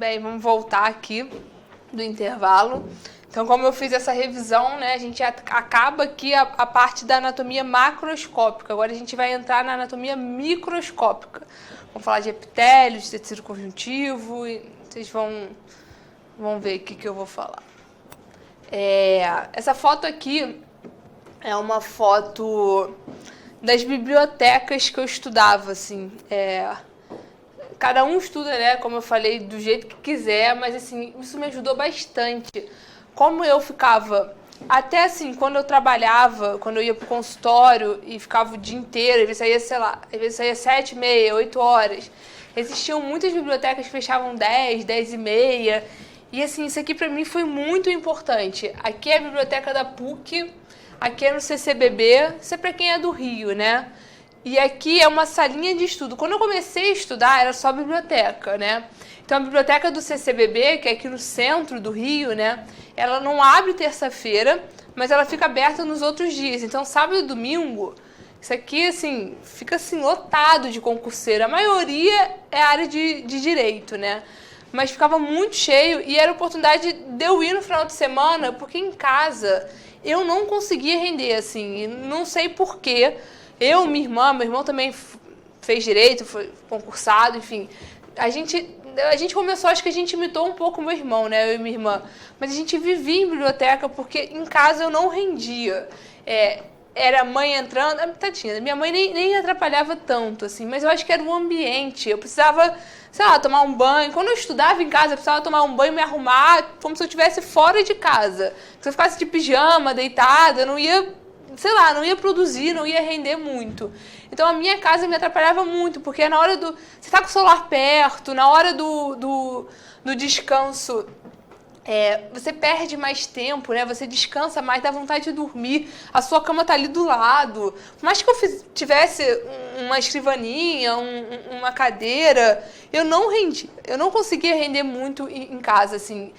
Bem, vamos voltar aqui do intervalo. Então, como eu fiz essa revisão, né, a gente acaba aqui a parte da anatomia macroscópica. Agora a gente vai entrar na anatomia microscópica. Vamos falar de epitélio, de tecido conjuntivo, e vocês vão ver o que eu vou falar. Essa foto aqui é uma foto das bibliotecas que eu estudava, assim. Cada um estuda, né, como eu falei, do jeito que quiser, mas assim, isso me ajudou bastante. Como eu ficava, até assim, quando eu trabalhava, quando eu ia pro consultório e ficava o dia inteiro, às vezes saía, sei lá, às vezes saía 7h30, 8 horas, existiam muitas bibliotecas que fechavam 10, 10h30, e assim, isso aqui pra mim foi muito importante. Aqui é a biblioteca da PUC, aqui é no CCBB, isso é pra quem é do Rio, né? E aqui é uma salinha de estudo. Quando eu comecei a estudar, era só biblioteca, né? Então, a biblioteca do CCBB, que é aqui no centro do Rio, né? Ela não abre terça-feira, mas ela fica aberta nos outros dias. Então, sábado e domingo, isso aqui, assim, fica, assim, lotado de concurseiro. A maioria é área de direito, né? Mas ficava muito cheio e era a oportunidade de eu ir no final de semana, porque em casa eu não conseguia render, assim, e não sei por quê. Eu, minha irmã, meu irmão também fez direito, foi concursado, enfim. A gente começou, acho que a gente imitou um pouco meu irmão, né, eu e minha irmã. Mas a gente vivia em biblioteca porque em casa eu não rendia. Era a mãe entrando, tadinha, minha mãe nem atrapalhava tanto, assim, mas eu acho que era um ambiente. Eu precisava, sei lá, tomar um banho. Quando eu estudava em casa, eu precisava tomar um banho, me arrumar, como se eu estivesse fora de casa. Se eu ficasse de pijama, deitada, eu não ia, sei lá, não ia produzir, não ia render muito. Então, a minha casa me atrapalhava muito, porque na hora do... Você tá com o celular perto, na hora do descanso, você perde mais tempo, né? Você descansa mais, dá vontade de dormir, a sua cama tá ali do lado. Por mais que eu tivesse uma escrivaninha, uma cadeira, eu não rendia. Eu não conseguia render muito em casa, assim.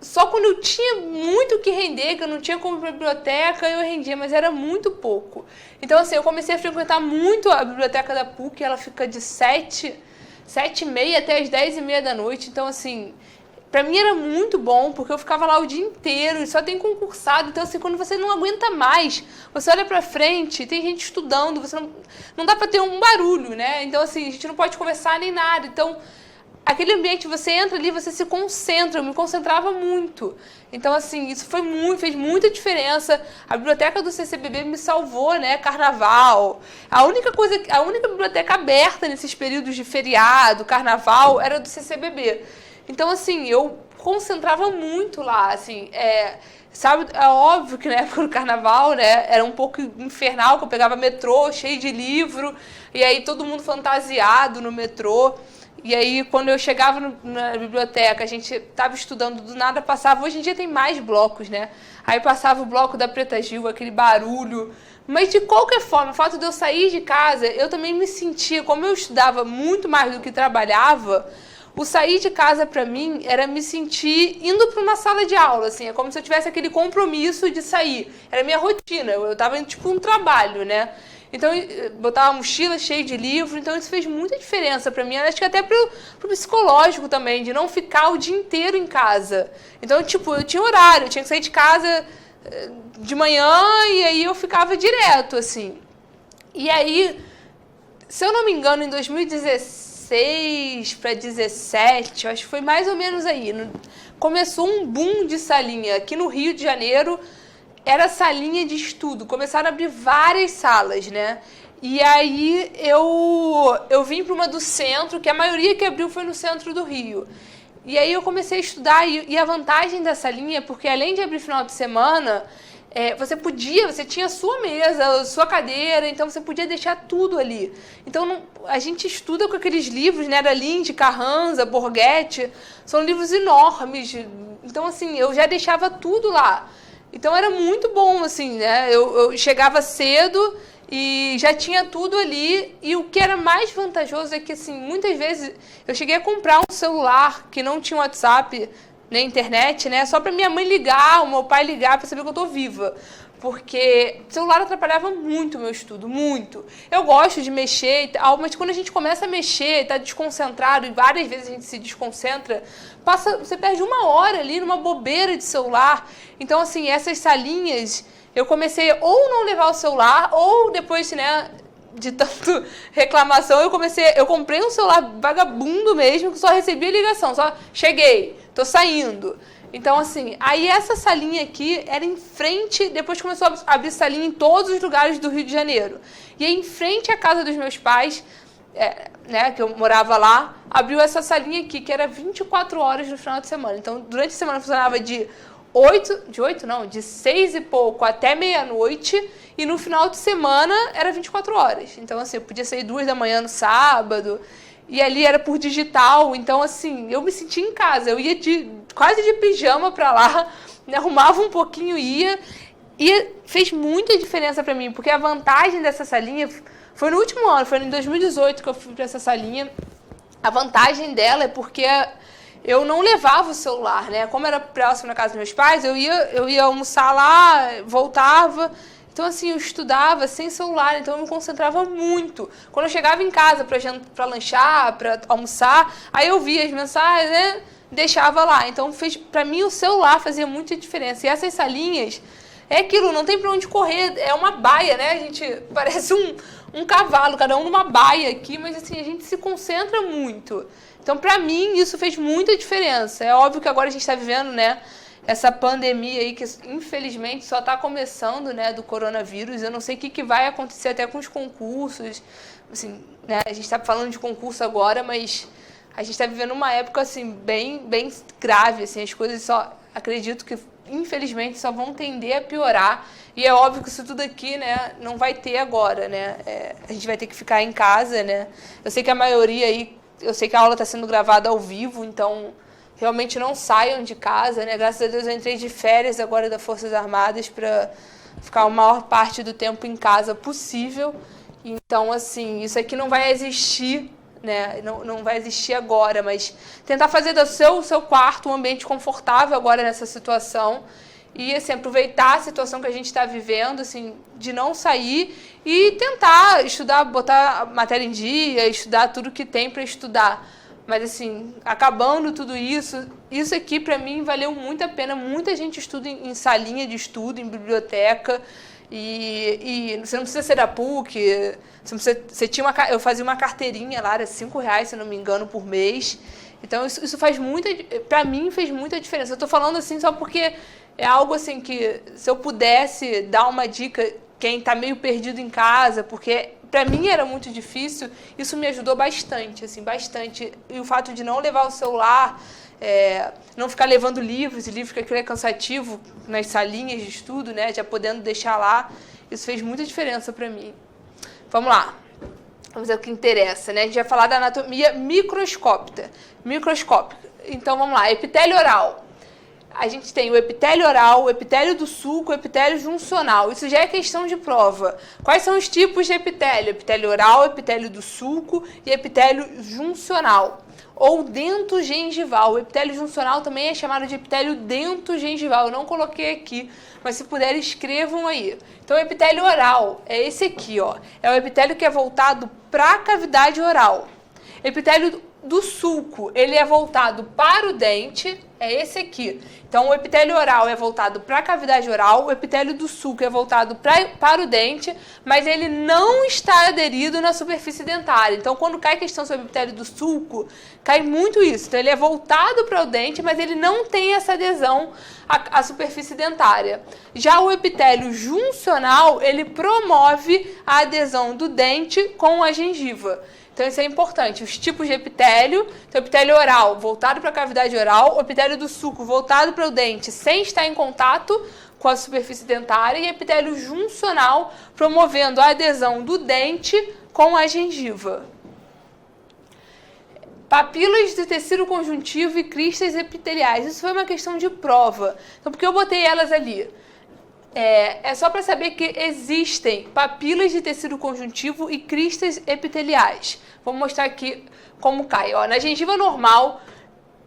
Só quando eu tinha muito o que render, que eu não tinha como ir para a biblioteca, eu rendia, mas era muito pouco. Então, assim, eu comecei a frequentar muito a biblioteca da PUC, ela fica de 7h30 até as 10h30 da noite. Então, assim, pra mim era muito bom, porque eu ficava lá o dia inteiro e só tem concursado. Então, assim, quando você não aguenta mais, você olha pra frente, tem gente estudando, você não dá pra ter um barulho, né? Então, assim, a gente não pode conversar nem nada. Então, aquele ambiente, você entra ali, você se concentra, eu me concentrava muito. Então, assim, isso fez muita diferença. A biblioteca do CCBB me salvou, né? Carnaval. A única biblioteca aberta nesses períodos de feriado, carnaval, era do CCBB. Então, assim, eu concentrava muito lá, assim, sabe, é óbvio que na época do carnaval, né, era um pouco infernal, que eu pegava metrô cheio de livro, e aí todo mundo fantasiado no metrô. E aí, quando eu chegava na biblioteca, a gente estava estudando, do nada passava... Hoje em dia tem mais blocos, né? Aí passava o bloco da Preta Gil, aquele barulho. Mas, de qualquer forma, o fato de eu sair de casa, eu também me sentia... Como eu estudava muito mais do que trabalhava, o sair de casa, para mim, era me sentir indo para uma sala de aula, assim. É como se eu tivesse aquele compromisso de sair. Era a minha rotina. Eu estava indo, tipo, um trabalho, né? Então, eu botava uma mochila cheia de livro, então isso fez muita diferença para mim. Acho que até pro psicológico também, de não ficar o dia inteiro em casa. Então, tipo, eu tinha horário, eu tinha que sair de casa de manhã e aí eu ficava direto, assim. E aí, se eu não me engano, em 2016 para 2017, eu acho que foi mais ou menos aí, começou um boom de salinha aqui no Rio de Janeiro. Era salinha de estudo, começaram a abrir várias salas, né? E aí eu vim para uma do centro, que a maioria que abriu foi no centro do Rio. E aí eu comecei a estudar, e a vantagem da salinha é porque além de abrir final de semana, você tinha a sua mesa, a sua cadeira, então você podia deixar tudo ali. Então a gente estuda com aqueles livros, né, da Linde, Carranza, Borghetti, são livros enormes. Então, assim, eu já deixava tudo lá. Então era muito bom, assim, né? Eu chegava cedo e já tinha tudo ali. E o que era mais vantajoso é que, assim, muitas vezes eu cheguei a comprar um celular que não tinha WhatsApp nem internet, né? Só para minha mãe ligar, o meu pai ligar para saber que eu tô viva. porque o celular atrapalhava muito o meu estudo, muito. Eu gosto de mexer e tal, mas quando a gente começa a mexer, tá desconcentrado, e várias vezes a gente se desconcentra, você perde 1 hora ali numa bobeira de celular. Então, assim, essas salinhas, eu comecei ou não levar o celular, ou depois, né, de tanto reclamação, eu comprei um celular vagabundo mesmo, que só recebia ligação, só cheguei, tô saindo. Então, assim, aí essa salinha aqui era em frente, depois começou a abrir salinha em todos os lugares do Rio de Janeiro. E aí, em frente à casa dos meus pais, né, que eu morava lá, abriu essa salinha aqui, que era 24 horas no final de semana. Então, durante a semana funcionava de 6 e pouco até meia-noite, e no final de semana era 24 horas. Então, assim, eu podia sair 2 da manhã no sábado, e ali era por digital, então, assim, eu me sentia em casa. Eu ia quase de pijama pra lá, me arrumava um pouquinho e ia. E fez muita diferença pra mim, porque a vantagem dessa salinha foi no último ano, foi em 2018 que eu fui pra essa salinha. A vantagem dela é porque eu não levava o celular, né? Como era próximo da casa dos meus pais, eu ia almoçar lá, voltava. Então, assim, eu estudava sem celular, então eu me concentrava muito. Quando eu chegava em casa para lanchar, para almoçar, aí eu via as mensagens, né? Deixava lá. Então, para mim, o celular fazia muita diferença. E essas salinhas, é aquilo, não tem para onde correr, é uma baia, né? A gente parece um cavalo, cada um numa baia aqui, mas, assim, a gente se concentra muito. Então, para mim, isso fez muita diferença. É óbvio que agora a gente está vivendo, né, essa pandemia aí que, infelizmente, só está começando, né, do coronavírus. Eu não sei o que vai acontecer até com os concursos. Assim, né, a gente está falando de concurso agora, mas a gente está vivendo uma época, assim, bem grave. Assim, as coisas acredito que, infelizmente, só vão tender a piorar. E é óbvio que isso tudo aqui, né, não vai ter agora, né? A gente vai ter que ficar em casa, né? Eu sei que a maioria aí, eu sei que a aula está sendo gravada ao vivo, então realmente não saiam de casa, né? Graças a Deus eu entrei de férias agora das Forças Armadas para ficar a maior parte do tempo em casa possível. Então, assim, isso aqui não vai existir, né? Não vai existir agora, mas tentar fazer do seu quarto um ambiente confortável agora nessa situação e, assim, aproveitar a situação que a gente está vivendo, assim, de não sair e tentar estudar, botar a matéria em dia, estudar tudo que tem para estudar. Mas, assim, acabando tudo isso aqui, para mim, valeu muito a pena. Muita gente estuda em salinha de estudo, em biblioteca. E você não precisa ser da PUC. Eu fazia uma carteirinha lá, era R$5, se não me engano, por mês. Então, isso faz muita... Para mim, fez muita diferença. Eu estou falando assim só porque é algo assim que, se eu pudesse dar uma dica, quem está meio perdido em casa, porque... Para mim era muito difícil, isso me ajudou bastante, assim, bastante. E o fato de não levar o celular, não ficar levando livros, e livros que aquilo é cansativo nas salinhas de estudo, né, já podendo deixar lá, isso fez muita diferença para mim. Vamos lá, vamos ver o que interessa, né? A gente vai falar da anatomia microscópica. Então vamos lá, epitélio oral. A gente tem o epitélio oral, o epitélio do sulco, o epitélio juncional. Isso já é questão de prova. Quais são os tipos de epitélio? Epitélio oral, epitélio do sulco e epitélio juncional. Ou dentogengival. O epitélio juncional também é chamado de epitélio dentogengival. Eu não coloquei aqui, mas se puder, escrevam aí. Então, o epitélio oral é esse aqui, ó. É o epitélio que é voltado para a cavidade oral. Epitélio do sulco, ele é voltado para o dente, é esse aqui. Então, o epitélio oral é voltado para a cavidade oral, o epitélio do sulco é voltado para o dente, mas ele não está aderido na superfície dentária. Então, quando cai questão sobre o epitélio do sulco, cai muito isso. Então, ele é voltado para o dente, mas ele não tem essa adesão à superfície dentária. Já o epitélio juncional, ele promove a adesão do dente com a gengiva. Então, isso é importante. Os tipos de epitélio, então, epitélio oral voltado para a cavidade oral, o epitélio do sulco voltado para o dente sem estar em contato com a superfície dentária, e epitélio juncional promovendo a adesão do dente com a gengiva. Papilas de tecido conjuntivo e cristas epiteliais. Isso foi uma questão de prova. Então, por que eu botei elas ali? É só para saber que existem papilas de tecido conjuntivo e cristas epiteliais. Vou mostrar aqui como cai. Ó, na gengiva normal,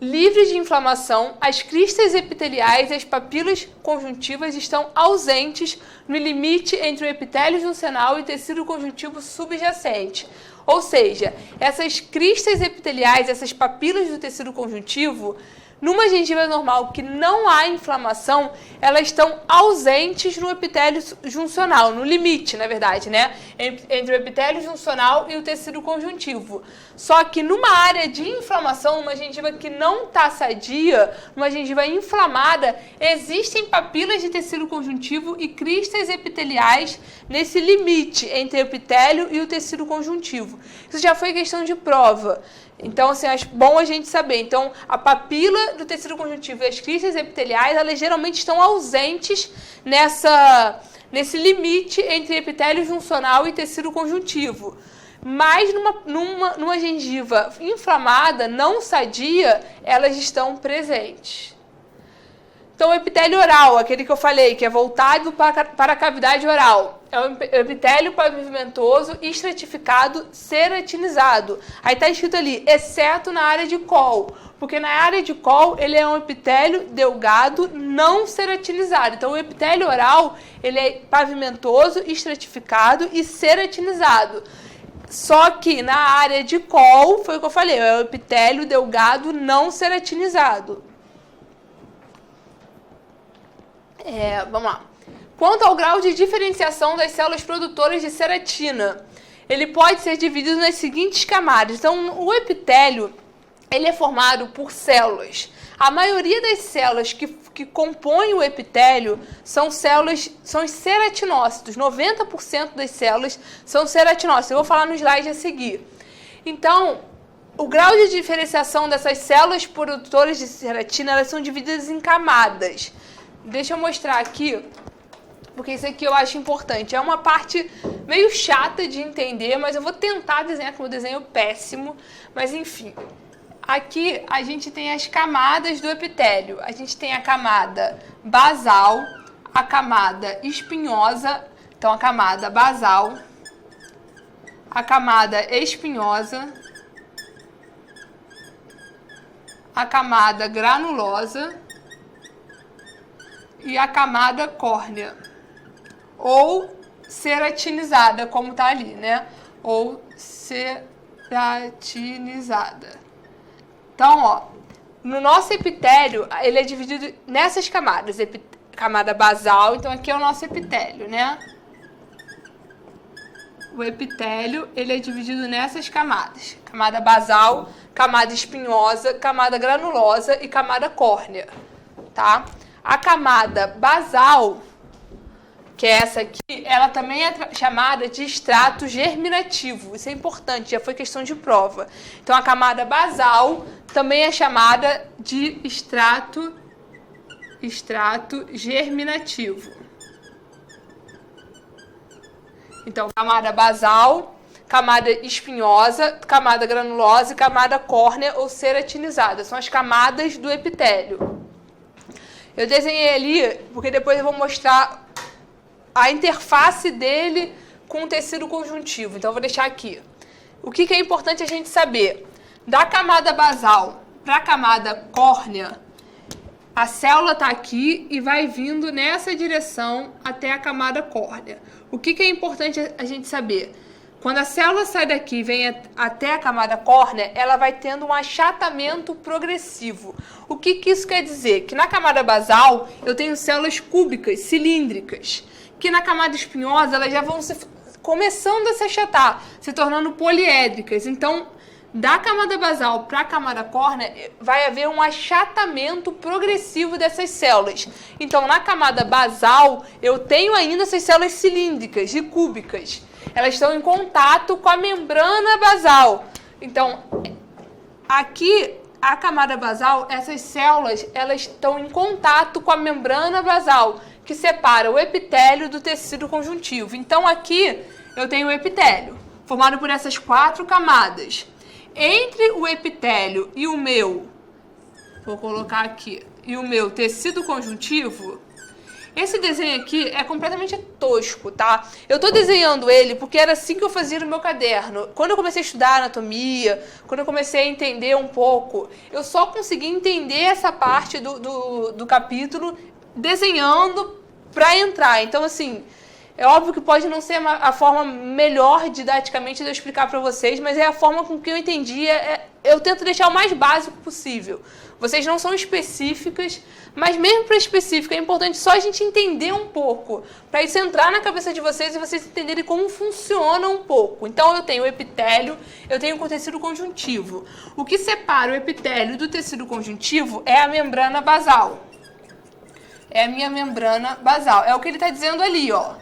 livre de inflamação, as cristas epiteliais e as papilas conjuntivas estão ausentes no limite entre o epitélio juncional e o tecido conjuntivo subjacente. Ou seja, essas cristas epiteliais, essas papilas do tecido conjuntivo, numa gengiva normal que não há inflamação, elas estão ausentes no epitélio juncional, no limite, na verdade, né? Entre o epitélio juncional e o tecido conjuntivo. Só que numa área de inflamação, numa gengiva que não está sadia, numa gengiva inflamada, existem papilas de tecido conjuntivo e cristas epiteliais nesse limite entre o epitélio e o tecido conjuntivo. Isso já foi questão de prova. Então, assim, é bom a gente saber. Então, a papila do tecido conjuntivo e as cristas epiteliais, elas geralmente estão ausentes nesse limite entre epitélio juncional e tecido conjuntivo. Mas numa gengiva inflamada, não sadia, elas estão presentes. Então, o epitélio oral, aquele que eu falei, que é voltado para a cavidade oral, é o epitélio pavimentoso estratificado ceratinizado. Aí está escrito ali, exceto na área de col, porque na área de col ele é um epitélio delgado não ceratinizado. Então, o epitélio oral ele é pavimentoso, estratificado e ceratinizado. Só que na área de col, foi o que eu falei, é o epitélio delgado não ceratinizado. Vamos lá. Quanto ao grau de diferenciação das células produtoras de ceratina, ele pode ser dividido nas seguintes camadas. Então, o epitélio, ele é formado por células. A maioria das células que compõem o epitélio são os ceratinócitos. 90% das células são ceratinócitos. Eu vou falar no slide a seguir. Então, o grau de diferenciação dessas células produtoras de ceratina, elas são divididas em camadas. Deixa eu mostrar aqui, porque isso aqui eu acho importante. É uma parte meio chata de entender, mas eu vou tentar desenhar com o desenho péssimo. Mas enfim, aqui a gente tem as camadas do epitélio. A gente tem a camada basal, a camada espinhosa, então a camada basal, a camada espinhosa, a camada granulosa e a camada córnea, ou ceratinizada, como está ali, né? Ou ceratinizada. Então, ó, no nosso epitélio, ele é dividido nessas camadas. Camada basal, então aqui é o nosso epitélio, né? O epitélio, ele é dividido nessas camadas. Camada basal, camada espinhosa, camada granulosa e camada córnea, tá? A camada basal, que é essa aqui, ela também é chamada de extrato germinativo. Isso é importante, já foi questão de prova. Então, a camada basal também é chamada de extrato germinativo. Então, camada basal, camada espinhosa, camada granulosa e camada córnea ou ceratinizada. São as camadas do epitélio. Eu desenhei ali, porque depois eu vou mostrar a interface dele com o tecido conjuntivo. Então, eu vou deixar aqui. O que é importante a gente saber? Da camada basal para a camada córnea, a célula está aqui e vai vindo nessa direção até a camada córnea. O que é importante a gente saber? Quando a célula sai daqui e vem até a camada córnea, ela vai tendo um achatamento progressivo. O que isso quer dizer? Que na camada basal eu tenho células cúbicas, cilíndricas, que na camada espinhosa elas já vão começando a se achatar, se tornando poliédricas. Então, da camada basal para a camada córnea, vai haver um achatamento progressivo dessas células. Então, na camada basal, eu tenho ainda essas células cilíndricas e cúbicas. Elas estão em contato com a membrana basal. Então, aqui, a camada basal, essas células, elas estão em contato com a membrana basal, que separa o epitélio do tecido conjuntivo. Então, aqui, eu tenho o epitélio, formado por essas 4 camadas. Entre o epitélio e o meu, vou colocar aqui, e o meu tecido conjuntivo, Esse desenho aqui é completamente tosco, tá? Eu tô desenhando ele porque era assim que eu fazia no meu caderno. Quando eu comecei a estudar anatomia, quando eu comecei a entender um pouco, eu só consegui entender essa parte do capítulo desenhando para entrar. Então, assim, é óbvio que pode não ser a forma melhor didaticamente de eu explicar para vocês, mas é a forma com que eu entendi. Eu tento deixar o mais básico possível. Vocês não são específicas, mas mesmo para específica é importante só a gente entender um pouco, para isso entrar na cabeça de vocês e vocês entenderem como funciona um pouco. Então eu tenho o epitélio, eu tenho o tecido conjuntivo. O que separa o epitélio do tecido conjuntivo é a membrana basal. É a minha membrana basal. É o que ele está dizendo ali, ó.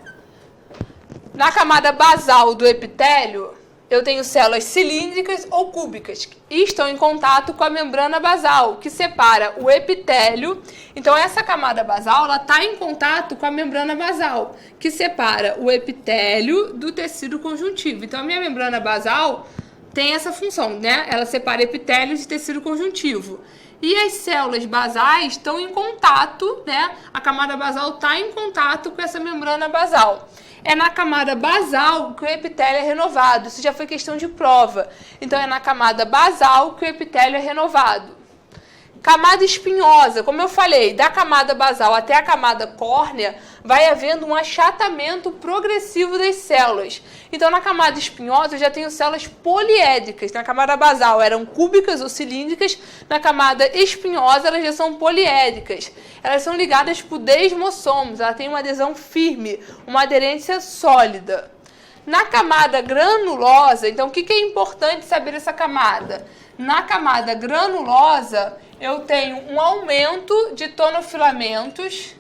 Na camada basal do epitélio, eu tenho células cilíndricas ou cúbicas e estão em contato com a membrana basal, que separa o epitélio. Então, essa camada basal ela está em contato com a membrana basal, que separa o epitélio do tecido conjuntivo. Então, a minha membrana basal tem essa função, né? Ela separa epitélio de tecido conjuntivo. E as células basais estão em contato, né? A camada basal está em contato com essa membrana basal. É na camada basal que o epitélio é renovado. Isso já foi questão de prova. Então, é na camada basal que o epitélio é renovado. Camada espinhosa, como eu falei, da camada basal até a camada córnea, vai havendo um achatamento progressivo das células. Então, na camada espinhosa, eu já tenho células poliédricas. Na camada basal eram cúbicas ou cilíndricas, na camada espinhosa elas já são poliédricas. Elas são ligadas por desmossomos, ela tem uma adesão firme, uma aderência sólida. Na camada granulosa, então o que é importante saber dessa camada? Na camada granulosa, eu tenho um aumento de tonofilamentos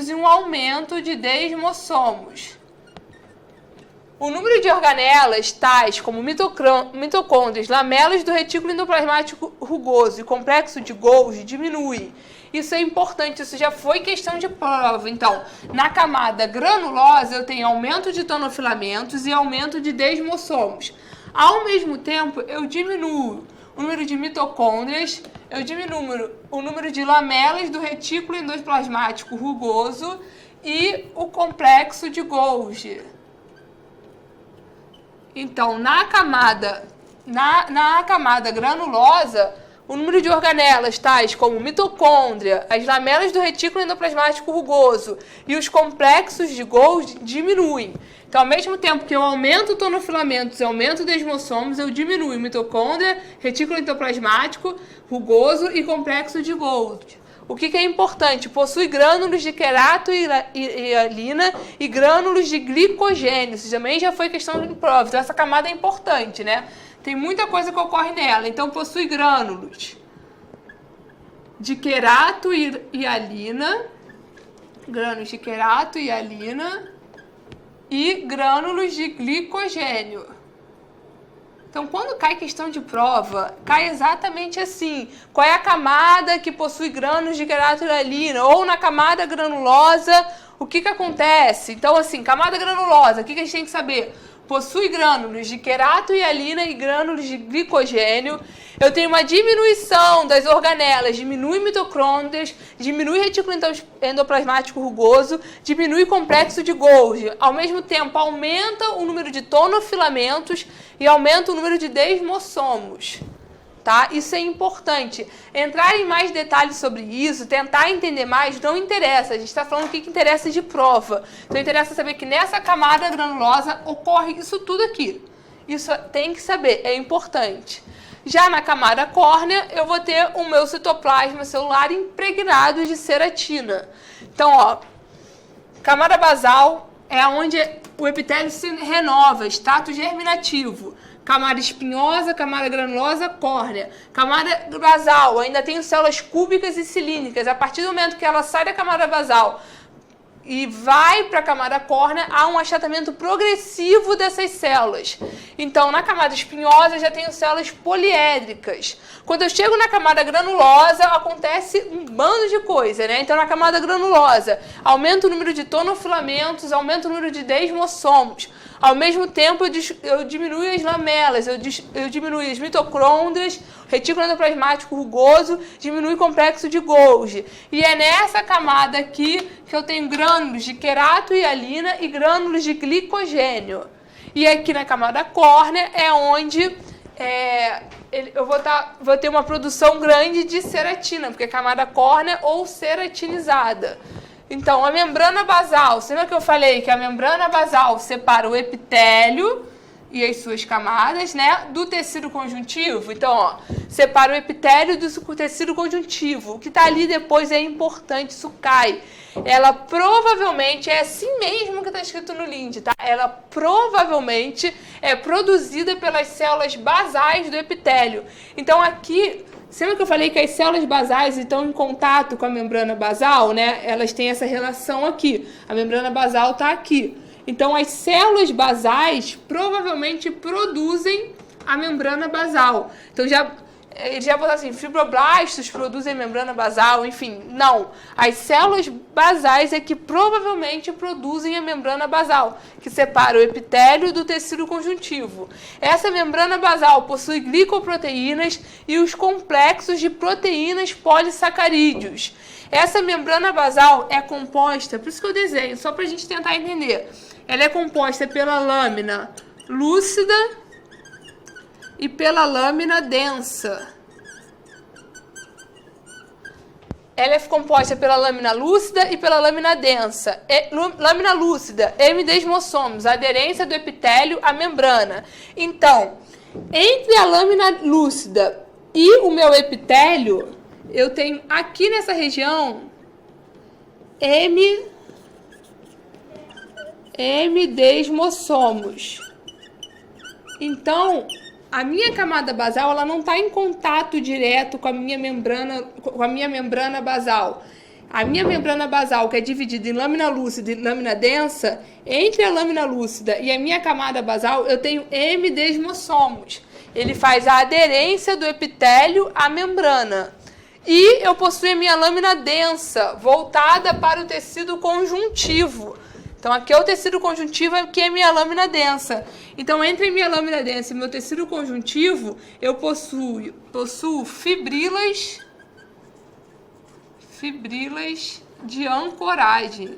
e um aumento de desmossomos. O número de organelas, tais como mitocôndrias, lamelas do retículo endoplasmático rugoso e complexo de Golgi, diminui. Isso é importante, isso já foi questão de prova. Então, na camada granulosa, eu tenho aumento de tonofilamentos e aumento de desmossomos. Ao mesmo tempo, eu diminuo o número de mitocôndrias, eu diminuo o número de lamelas do retículo endoplasmático rugoso e o complexo de Golgi. Então, na camada granulosa, o número de organelas, tais como mitocôndria, as lamelas do retículo endoplasmático rugoso e os complexos de Golgi diminuem. Então, ao mesmo tempo que eu aumento tonofilamentos e aumento desmossomos, eu diminuo mitocôndria, retículo endoplasmático rugoso e complexo de Golgi. O que é importante? Possui grânulos de querato e hialina e grânulos de glicogênio. Isso também já foi questão de prova. Então, essa camada é importante, né? Tem muita coisa que ocorre nela. Então, possui grânulos de querato e hialina, e grânulos de glicogênio. Então, quando cai questão de prova, cai exatamente assim. Qual é a camada que possui grânulos de querato e hialina? Ou na camada granulosa, o que acontece? Então, assim, camada granulosa, o que a gente tem que saber? Possui grânulos de querato e hialina e grânulos de glicogênio. Eu tenho uma diminuição das organelas, diminui mitocôndrias, diminui retículo endoplasmático rugoso, diminui complexo de Golgi. Ao mesmo tempo, aumenta o número de tonofilamentos e aumenta o número de desmossomos. Tá? Isso é importante. Entrar em mais detalhes sobre isso, tentar entender mais, não interessa. A gente está falando o que interessa de prova. Então, interessa saber que nessa camada granulosa ocorre isso tudo aqui. Isso tem que saber, é importante. Já na camada córnea, eu vou ter o meu citoplasma celular impregnado de ceratina. Então, ó, camada basal é onde o epitélio se renova, status germinativo. Camada espinhosa, camada granulosa, córnea. Camada basal, ainda tenho células cúbicas e cilíndricas. A partir do momento que ela sai da camada basal e vai para a camada córnea, há um achatamento progressivo dessas células. Então, na camada espinhosa, eu já tenho células poliédricas. Quando eu chego na camada granulosa, acontece um bando de coisa, né? Então, na camada granulosa, aumenta o número de tonofilamentos, aumenta o número de desmossomos. Ao mesmo tempo, eu diminuo as lamelas, eu diminuo as mitocôndrias, retículo endoplasmático rugoso, diminui o complexo de Golgi. E é nessa camada aqui que eu tenho grânulos de queratohialina e grânulos de glicogênio. E aqui na camada córnea é onde eu vou ter uma produção grande de ceratina, porque é camada córnea ou ceratinizada. Então, a membrana basal, você lembra que eu falei que a membrana basal separa o epitélio e as suas camadas, né, do tecido conjuntivo? Então, ó, separa o epitélio do tecido conjuntivo. O que está ali depois é importante, isso cai. Ela provavelmente é assim mesmo que está escrito no Linde, tá? Ela provavelmente é produzida pelas células basais do epitélio. Então, aqui, lembra que eu falei que as células basais estão em contato com a membrana basal, né? Elas têm essa relação aqui. A membrana basal está aqui. Então, as células basais provavelmente produzem a membrana basal. Então, ele já botou assim, fibroblastos produzem membrana basal, enfim, não. As células basais é que provavelmente produzem a membrana basal, que separa o epitélio do tecido conjuntivo. Essa membrana basal possui glicoproteínas e os complexos de proteínas polissacarídeos. Essa membrana basal é composta, por isso que eu desenho, só para a gente tentar entender. Ela é composta pela lâmina lúcida e pela lâmina densa. Ela é composta pela lâmina lúcida e pela lâmina densa. Lâmina lúcida, hemidesmossomos, aderência do epitélio à membrana. Então, entre a lâmina lúcida e o meu epitélio, eu tenho aqui nessa região hemidesmossomos. Então, a minha camada basal ela não está em contato direto com a minha membrana basal. A minha membrana basal, que é dividida em lâmina lúcida e lâmina densa, entre a lâmina lúcida e a minha camada basal, eu tenho hemidesmossomos. Ele faz a aderência do epitélio à membrana. E eu possuo a minha lâmina densa, voltada para o tecido conjuntivo. Então, aqui é o tecido conjuntivo, aqui é a minha lâmina densa. Então, entre a minha lâmina densa e meu tecido conjuntivo, eu possuo fibrilas de ancoragem.